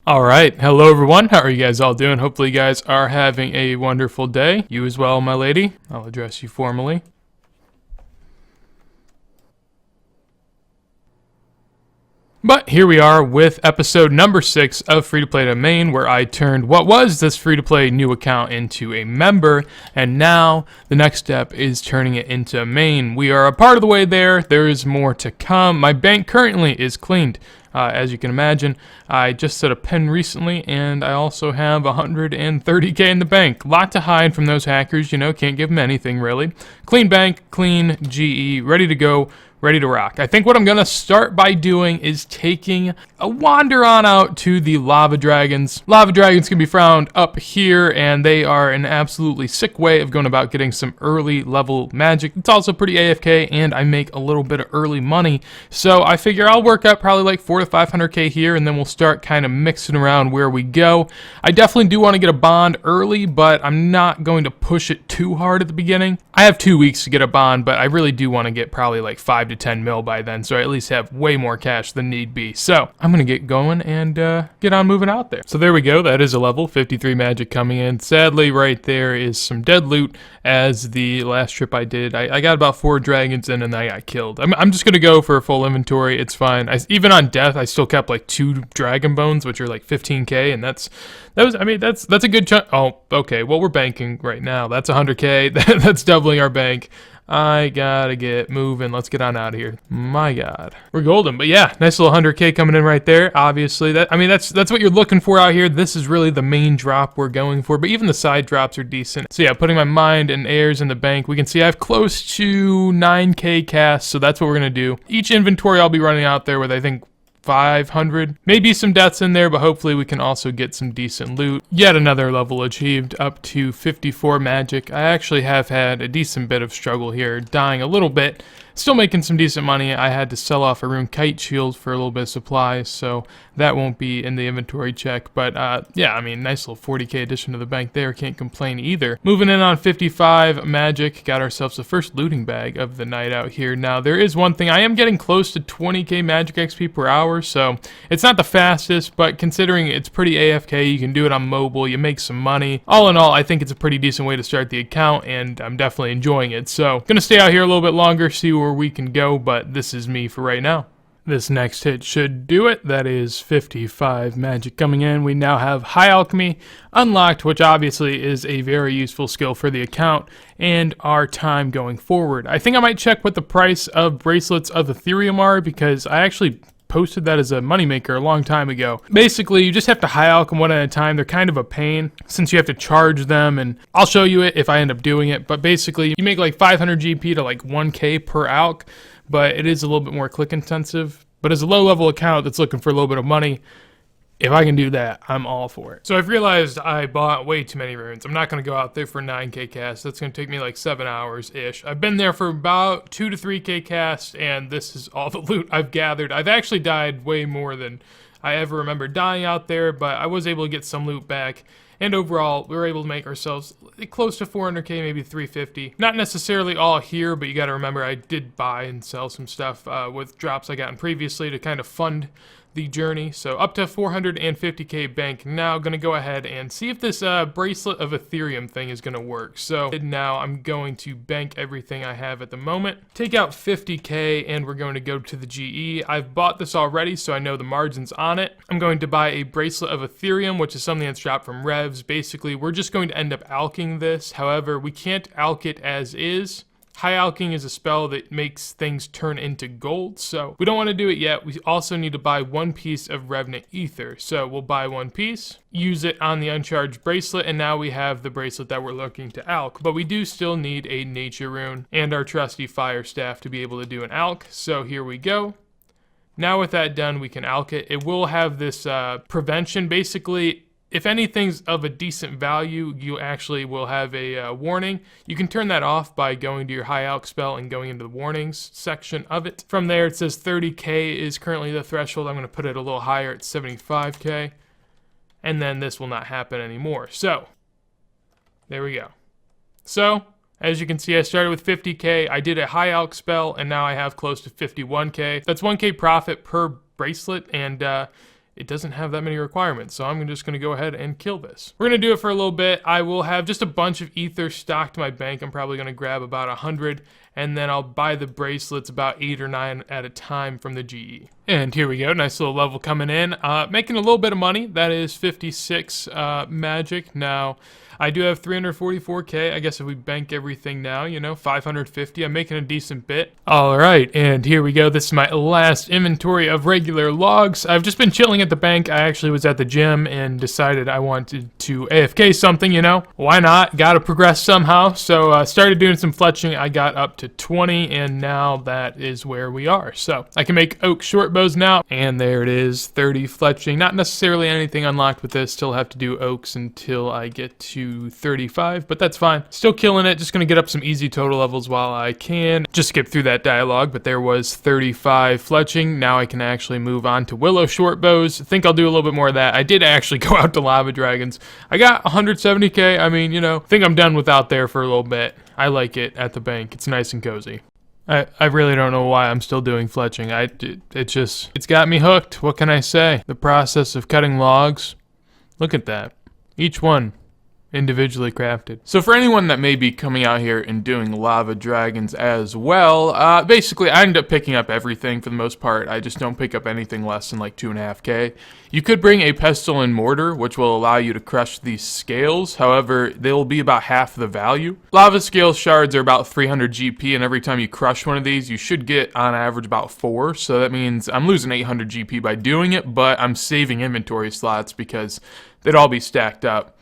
Alright, hello everyone, how are you guys all doing? Hopefully you guys are having a wonderful day. You as well, my lady. I'll address you formally. But here we are with episode number 6 of Free-to-Play to Main, where I turned what was this free-to-play new account into a member, and now the next step is turning it into a main. We are a part of the way there. There is more to come. My bank currently is cleaned. As you can imagine, I just set a pin recently, and I also have 130k in the bank. Lot to hide from those hackers, you know, can't give them anything really. Clean bank, clean GE, ready to go, ready to rock. I think what I'm going to start by doing is taking a wander on out to the lava dragons. Lava dragons can be found up here, and they are an absolutely sick way of going about getting some early level magic. It's also pretty AFK, and I make a little bit of early money. So I figure I'll work up probably like 400 to 500k here, and then we'll start kind of mixing around where we go. I definitely do want to get a bond early, but I'm not going to push it too hard at the beginning. I have 2 weeks to get a bond, but I really do want to get probably like 5 to 10 mil by then, so I at least have way more cash than need be. So I'm gonna get going and get on moving out there. So there we go, that is a level 53 magic coming in. Sadly, right there is some dead loot, as the last trip I did, I got about 4 dragons in and I got killed. I'm just gonna go for a full inventory. It's fine. Even on death, I still kept like 2 dragon bones, which are like 15k, and that's a good chunk. Oh, okay. Well, we're banking right now. That's 100k. That's doubling our bank. I gotta get moving. Let's get on out of here. My God, we're golden. But yeah, nice little 100k coming in right there. Obviously, that's what you're looking for out here. This is really the main drop we're going for. But even the side drops are decent. So yeah, putting my mind and heirs in the bank, we can see I have close to 9k cash. So that's what we're gonna do. Each inventory I'll be running out there with, I think, 500, maybe some deaths in there, but hopefully we can also get some decent loot. Yet another level achieved, up to 54 magic. I actually have had a decent bit of struggle here, dying a little bit. Still making some decent money. I had to sell off a rune kite shield for a little bit of supplies, so that won't be in the inventory check. But yeah, I mean, nice little 40k addition to the bank there. Can't complain either. Moving in on 55 magic. Got ourselves the first looting bag of the night out here. Now, there is one thing. I am getting close to 20k magic XP per hour, so it's not the fastest, but considering it's pretty AFK, you can do it on mobile, you make some money. All in all, I think it's a pretty decent way to start the account, and I'm definitely enjoying it. So, gonna stay out here a little bit longer, see where we can go, but this is me for right now. This next hit should do it. That is 55 magic coming in. We now have High Alchemy unlocked, which obviously is a very useful skill for the account and our time going forward. I think I might check what the price of bracelets of Ethereum are, because I actually posted that as a moneymaker a long time ago. Basically, you just have to high alchem one at a time. They're kind of a pain since you have to charge them, and I'll show you it if I end up doing it. But basically, you make like 500 GP to like 1k per alch, but it is a little bit more click intensive. But as a low level account that's looking for a little bit of money, if I can do that, I'm all for it. So I've realized I bought way too many runes. I'm not going to go out there for 9k cast. That's going to take me like 7 hours-ish. I've been there for about 2 to 3k cast, and this is all the loot I've gathered. I've actually died way more than I ever remember dying out there, but I was able to get some loot back. And overall, we were able to make ourselves close to 400k, maybe 350. Not necessarily all here, but you got to remember I did buy and sell some stuff with drops I gotten previously to kind of fund the journey. So up to 450k bank. Now gonna go ahead and see if this bracelet of Ethereum thing is gonna work. So now I'm going to bank everything I have at the moment, take out 50k, and we're going to go to the GE. I've bought this already, so I know the margins on it. I'm going to buy a bracelet of Ethereum, which is something that's dropped from revs. Basically, we're just going to end up alching this. However, we can't alch it as is. High alching is a spell that makes things turn into gold, so we don't want to do it yet. We also need to buy 1 piece of Revenant Ether, so we'll buy 1 piece, use it on the uncharged bracelet, and now we have the bracelet that we're looking to alch. But we do still need a nature rune and our trusty fire staff to be able to do an alch, so here we go. Now with that done, we can alch it. It will have this prevention. Basically, if anything's of a decent value, you actually will have a warning. You can turn that off by going to your high alch spell and going into the warnings section of it. From there, it says 30k is currently the threshold. I'm going to put it a little higher at 75k. And then this will not happen anymore. So, there we go. So, as you can see, I started with 50k. I did a high alch spell, and now I have close to 51k. That's 1k profit per bracelet, and it doesn't have that many requirements, so I'm just going to go ahead and kill this. We're going to do it for a little bit. I will have just a bunch of ether stocked in my bank. I'm probably going to grab about 100, and then I'll buy the bracelets about 8 or 9 at a time from the GE. And here we go, nice little level coming in. Making a little bit of money. That is 56 magic. Now, I do have 344k. I guess if we bank everything now, you know, 550. I'm making a decent bit. All right, and here we go. This is my last inventory of regular logs. I've just been chilling at the bank. I actually was at the gym and decided I wanted to AFK something, you know. Why not? Gotta progress somehow. So started doing some fletching. I got up to 20, and now that is where we are. So I can make oak short bows now, and there it is, 30 fletching. Not necessarily anything unlocked with this. Still have to do oaks until I get to 35, but that's fine. Still killing it. Just gonna get up some easy total levels while I can. Just skip through that dialogue, but there was 35 fletching. Now I can actually move on to willow short bows. I think I'll do a little bit more of that. I did actually go out to lava dragons. I got 170k. I mean, you know, I think I'm done with out there for a little bit. I like it at the bank. It's nice and cozy. I really don't know why I'm still doing fletching. It's got me hooked. What can I say? The process of cutting logs. Look at that. Each one individually crafted. So for anyone that may be coming out here and doing lava dragons as well, basically I end up picking up everything for the most part. I just don't pick up anything less than like 2.5k. You could bring a pestle and mortar, which will allow you to crush these scales. However, they will be about half the value. Lava scale shards are about 300 GP, and every time you crush one of these, you should get on average about 4. So that means I'm losing 800 GP by doing it, but I'm saving inventory slots because they'd all be stacked up.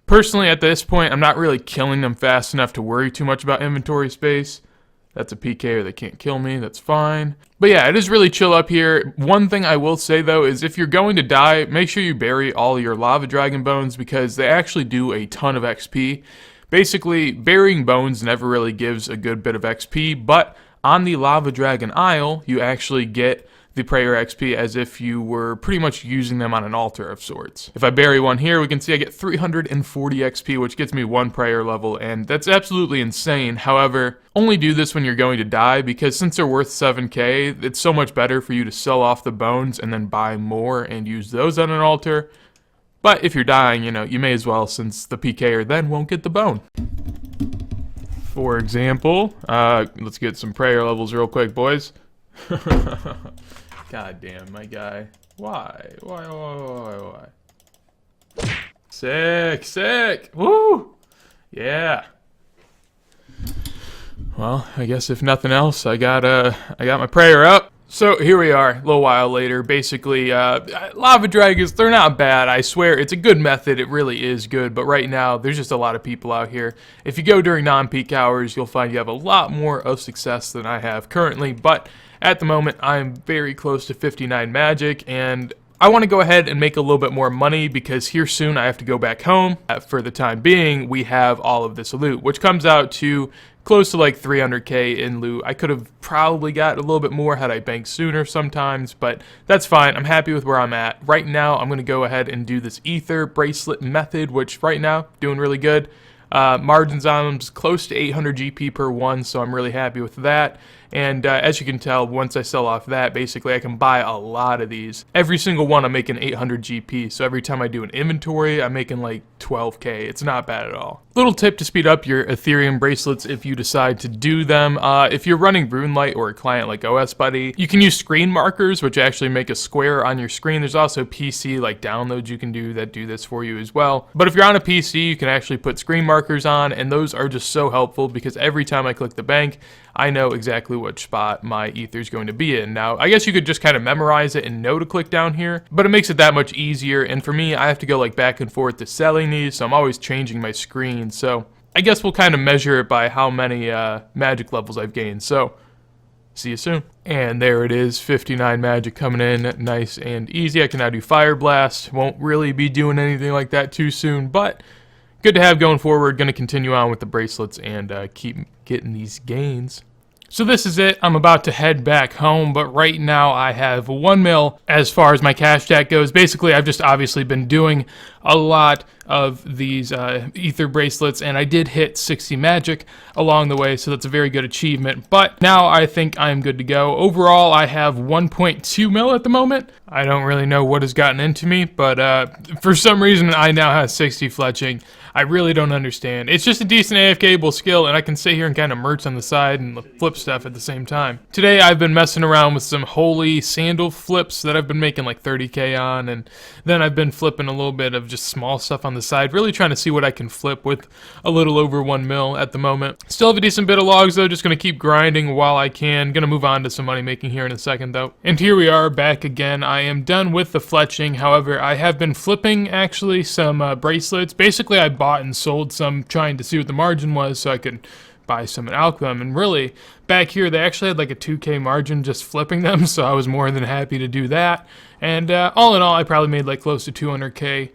Personally, at this point, I'm not really killing them fast enough to worry too much about inventory space. That's a PKer, they can't kill me, that's fine. But yeah, it is really chill up here. One thing I will say though is if you're going to die, make sure you bury all your lava dragon bones because they actually do a ton of XP. Basically, burying bones never really gives a good bit of XP, but on the lava dragon isle, you actually get the prayer XP as if you were pretty much using them on an altar of sorts. If I bury one here, we can see I get 340 XP, which gets me 1 prayer level, and that's absolutely insane. However, only do this when you're going to die, because since they're worth 7k, it's so much better for you to sell off the bones and then buy more and use those on an altar. But if you're dying, you know, you may as well, since the PKer then won't get the bone. For example, let's get some prayer levels real quick, boys. God damn, my guy. Why? Sick! Woo! Yeah. Well, I guess if nothing else, I got my prayer up. So here we are, a little while later. Basically, lava dragons, they're not bad. I swear, it's a good method. It really is good. But right now, there's just a lot of people out here. If you go during non-peak hours, you'll find you have a lot more of success than I have currently. But at the moment, I'm very close to 59 magic, and I want to go ahead and make a little bit more money because here soon I have to go back home. For the time being, we have all of this loot, which comes out to close to like 300k in loot. I could have probably got a little bit more had I banked sooner sometimes, but that's fine. I'm happy with where I'm at. Right now, I'm going to go ahead and do this ether bracelet method, which right now, doing really good. Margins on them is close to 800 GP per one, so I'm really happy with that. And as you can tell, once I sell off that, basically I can buy a lot of these. Every single one I'm making 800 GP, so every time I do an inventory, I'm making like 12k. It's not bad at all. Little tip to speed up your Ethereum bracelets if you decide to do them. If you're running RuneLite or a client like OS Buddy, you can use screen markers, which actually make a square on your screen. There's also PC like downloads you can do that do this for you as well. But if you're on a PC, you can actually put screen markers on, and those are just so helpful because every time I click the bank, I know exactly which spot my ether is going to be in. Now, I guess you could just kind of memorize it and know to click down here, but it makes it that much easier. And for me, I have to go like back and forth to selling these, so I'm always changing my screen. So I guess we'll kind of measure it by how many magic levels I've gained. So see you soon. And there it is, 59 magic coming in, nice and easy. I can now do Fire Blast. Won't really be doing anything like that too soon, but good to have going forward. Going to continue on with the bracelets and keep getting these gains. So this is it. I'm about to head back home, but right now I have 1 mil as far as my cash stack goes. Basically, I've just obviously been doing a lot of these ether bracelets, and I did hit 60 magic along the way, so that's a very good achievement. But now I think I'm good to go. Overall, I have 1.2 mil at the moment. I don't really know what has gotten into me, but for some reason I now have 60 fletching. I really don't understand. It's just a decent AFK-able skill, and I can sit here and kind of merch on the side and flip stuff at the same time. Today I've been messing around with some holy sandal flips that I've been making like 30k on, and then I've been flipping a little bit of just small stuff on the side, really trying to see what I can flip with a little over 1 mil at the moment. Still have a decent bit of logs though, just going to keep grinding while I can. Going to move on to some money making here in a second though. And here we are back again. I am done with the fletching. However, I have been flipping actually some bracelets. Basically I bought and sold some trying to see what the margin was so I could buy some and alch them, and really back here they actually had like a 2k margin just flipping them, so I was more than happy to do that. And all in all I probably made like close to 200k,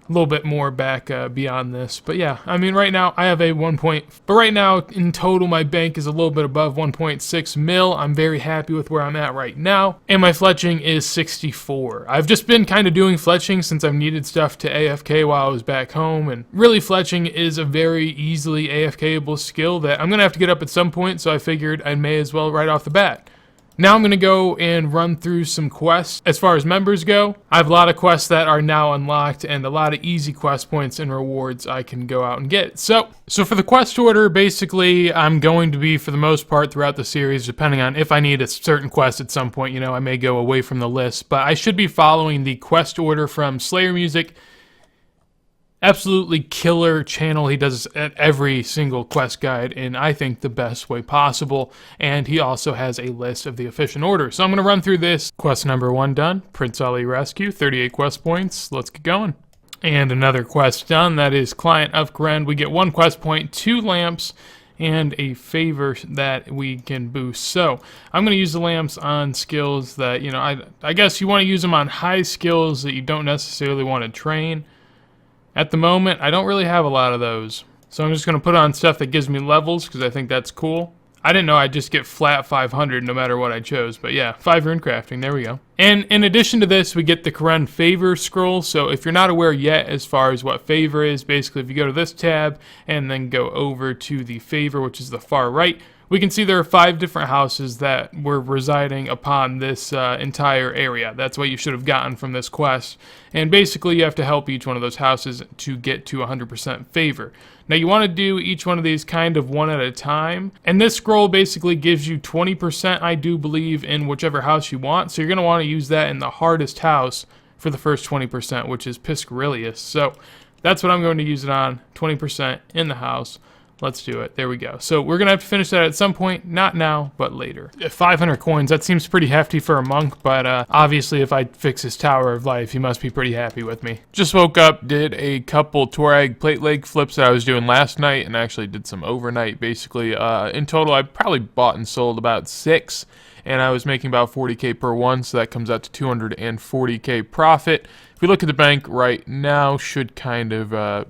a little bit more back beyond this. But yeah, I mean right now I have a but right now in total my bank is a little bit above 1.6 mil. I'm very happy with where I'm at right now, and my fletching is 64. I've just been kind of doing fletching since I've needed stuff to AFK while I was back home, and really fletching is a very easily AFK-able skill that I'm gonna have to get up at some point, so I figured I may as well right off the bat. Now I'm going to go and run through some quests. As far as members go, I have a lot of quests that are now unlocked and a lot of easy quest points and rewards I can go out and get. So for the quest order, basically I'm going to be, for the most part throughout the series, depending on if I need a certain quest at some point, you know, I may go away from the list, but I should be following the quest order from Slayer Music. Absolutely killer channel. He does every single quest guide in, I think, the best way possible, and he also has a list of the efficient order. So I'm going to run through this. Quest number 1 done. Prince Ali Rescue, 38 quest points. Let's get going. And another quest done. That is Client of Gren. We get 1 quest point, 2 lamps, and a favor that we can boost. So I'm going to use the lamps on skills that, you know, I guess you want to use them on high skills that you don't necessarily want to train. At the moment, I don't really have a lot of those. So I'm just going to put on stuff that gives me levels because I think that's cool. I didn't know I'd just get flat 500 no matter what I chose. But yeah, 5 rune crafting. There we go. And in addition to this, we get the Karen favor scroll. So if you're not aware yet as far as what favor is, basically if you go to this tab and then go over to the favor, which is the far right, we can see there are 5 different houses that were residing upon this entire area. That's what you should have gotten from this quest. And basically you have to help each one of those houses to get to 100% favor. Now you want to do each one of these kind of one at a time. And this scroll basically gives you 20%, I do believe, in whichever house you want. So you're going to want to use that in the hardest house for the first 20%, which is Piscarilius. So that's what I'm going to use it on, 20% in the house. Let's do it. There we go. So we're going to have to finish that at some point. Not now, but later. 500 coins. That seems pretty hefty for a monk, but obviously if I fix his Tower of Life, he must be pretty happy with me. Just woke up, did a couple Tuareg plate leg flips that I was doing last night, and actually did some overnight, basically. In total, I probably bought and sold about 6, and I was making about 40k per one, so that comes out to 240k profit. If we look at the bank right now, should kind of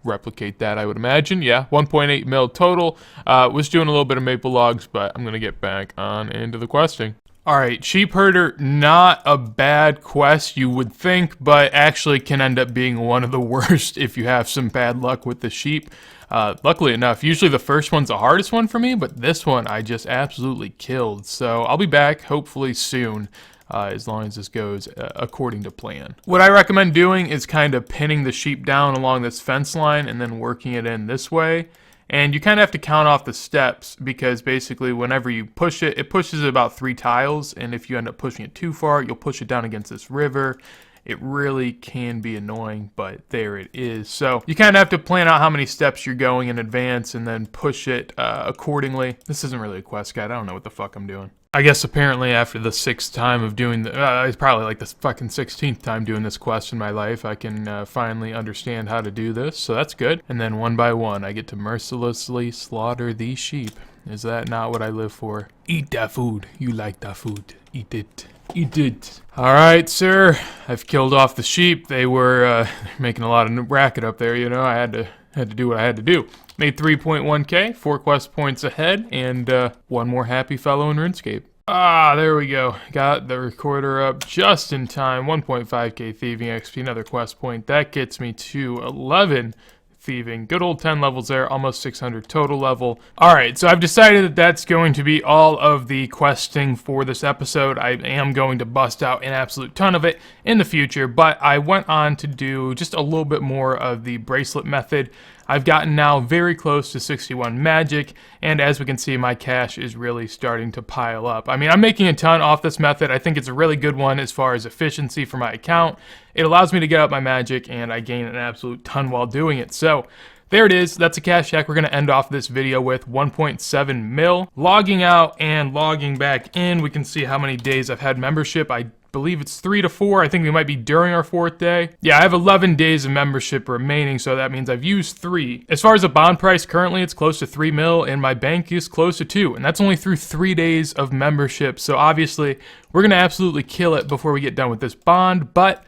replicate that, I would imagine. Yeah, 1.8 mil total. Was doing a little bit of maple logs, but I'm gonna get back on into the questing. Alright, sheep herder, not a bad quest you would think, but actually can end up being one of the worst if you have some bad luck with the sheep. Luckily enough, usually the first one's the hardest one for me, but this one I just absolutely killed. So I'll be back hopefully soon. As long as this goes according to plan. What I recommend doing is kind of pinning the sheep down along this fence line and then working it in this way. And you kind of have to count off the steps because basically whenever you push it, it pushes it about 3 tiles. And if you end up pushing it too far, you'll push it down against this river. It really can be annoying, but there it is. So you kind of have to plan out how many steps you're going in advance and then push it accordingly. This isn't really a quest guide. I don't know what the fuck I'm doing. I guess apparently after the 6th time of doing it's probably like the fucking 16th time doing this quest in my life, I can finally understand how to do this, so that's good. And then one by one, I get to mercilessly slaughter these sheep. Is that not what I live for? Eat that food. You like that food. Eat it. Eat it. Alright, sir. I've killed off the sheep. They were making a lot of racket up there, you know. I had Had to do what I had to do. Made 3.1k, 4 quest points ahead, and one more happy fellow in RuneScape. Ah, there we go. Got the recorder up just in time. 1.5k thieving XP, another quest point. That gets me to 11 thieving. Good old 10 levels there, almost 600 total level. Alright, so I've decided that that's going to be all of the questing for this episode. I am going to bust out an absolute ton of it in the future, but I went on to do just a little bit more of the bracelet method. I've gotten now very close to 61 magic, and as we can see, my cash is really starting to pile up. I mean, I'm making a ton off this method. I think it's a really good one as far as efficiency for my account. It allows me to get up my magic, and I gain an absolute ton while doing it. So there it is. That's a cash check. We're going to end off this video with 1.7 mil. Logging out and logging back in, we can see how many days I've had membership. I believe it's 3 to 4. I think we might be during our 4th day. Yeah, I have 11 days of membership remaining, so that means I've used 3. As far as the bond price, currently it's close to 3 mil, and my bank is close to 2, and that's only through 3 days of membership. So obviously, we're going to absolutely kill it before we get done with this bond, but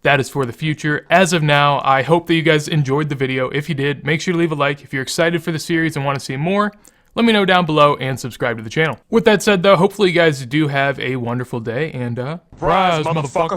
that is for the future. As of now, I hope that you guys enjoyed the video. If you did, make sure to leave a like. If you're excited for the series and want to see more, let me know down below and subscribe to the channel. With that said though, hopefully you guys do have a wonderful day and surprise, motherfucker.